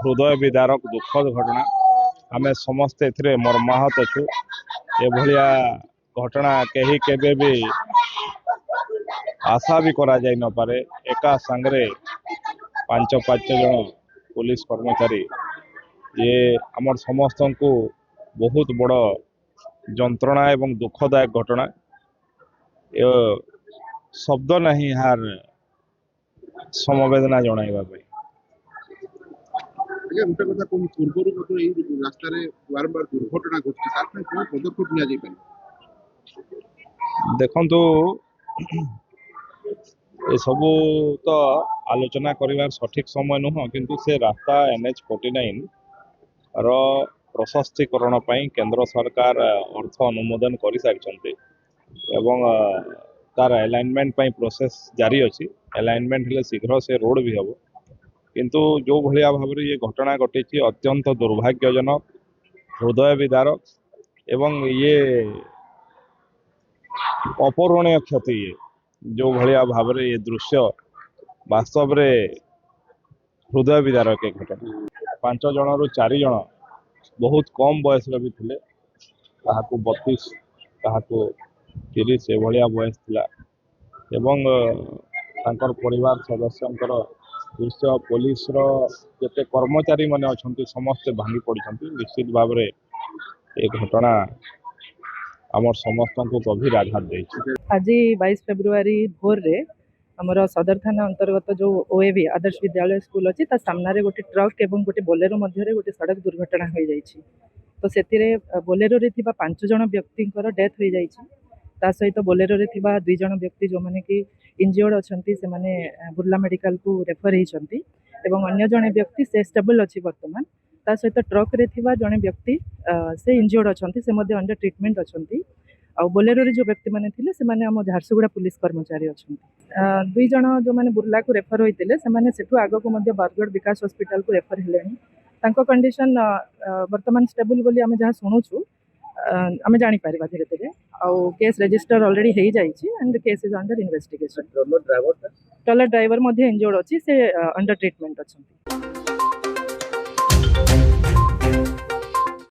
हृदय विदारक दुखद घटना आमे समस्ते एथिरे मर्माहत अच्छु। एभलिया घटना कहीं केबे भी आशा भी करा जाई न पारे। एका संगरे पांच जन पुलिस कर्मचारी ये आमर समस्त को बहुत बड़ जंत्रणा एवं दुखदायक घटना। ये शब्द नहीं हार समवेदना जणाइबा पाई। गोटे कथा कौन पूर्व रास्त बारंबार दुर्घटना घटती पदक्षेप नि देखु ये सबू तो आलोचना करिवार सठिक समय नुह, किंतु से रास्ता NH49 रो प्रशस्तीकरण पई केंद्र सरकार अर्थ अनुमोदन कर सारी एवं तार अलाइनमेंट पई प्रोसेस जारी अछि। अलाइनमेंट हेले शीघ्र से रोड भी हबो, किंतु जो भलिया भाव ये घटना घटी अत्यंत दुर्भाग्यजनक, हृदय विदारक एवं ये अपरणीय क्षति। ये जो भलिया भाव ये दृश्य वास्तव रे हृदय विदारक घटना। 5 जन रु 4 जन बहुत कम बयस भी थे, 32 30 एभलिया बयस थिला एवं तांकर परिवार सदस्यंकर दृश्य पुलिस रो जते कर्मचारी माने अछंती समस्त भांगी पड़छंती। निश्चित भाव रे एक घटना आमर समस्त को गभीर आघात देछि। आज 22 फेब्रुआरी भोर रे हमर सदर थाना अंतर्गत जो OAV आदर्श विद्यालय स्कूल अच्छी सामने गोटे ट्रक एवं गोटे बोलेरो मध्य गोटे सड़क दुर्घटना हो जाइछि। तो से बोलेरो रे थिबा 5 जन व्यक्ति डेथ हो जाइछि। ता सहित बोलेरो रे थिबा 2 जन व्यक्ति जो माने कि इंजर्ड अछंती से माने बुर्ला मेडिकल को रेफर होइछंती एवं अन्य जने व्यक्ति से स्टेबल अछि वर्तमान। ता सहित ट्रक रे थिबा जने व्यक्ति से इंजर्ड अछंती से मध्ये अंडर ट्रीटमेंट अछंती। आ बोलेरो रे जो व्यक्ति माने थिले से माने हम झारसुगुड़ा पुलिस कर्मचारी अछंती। 2 जन जो माने बुर्ला को रेफर होइतिले से माने सेठु आगो को मध्ये बरगढ़ विकास हॉस्पिटल को रेफर हेलेनी। तांको कंडीशन वर्तमान स्टेबल बोली आमे जहा सुनुछु आमे जानि पारिबा धीरे धीरे। आ केस रजिस्टर ऑलरेडी हे जाइछि and case is under investigation. Trailer driver मध्ये इंजर्ड अछि, से अंडर ट्रीटमेंट अछंती।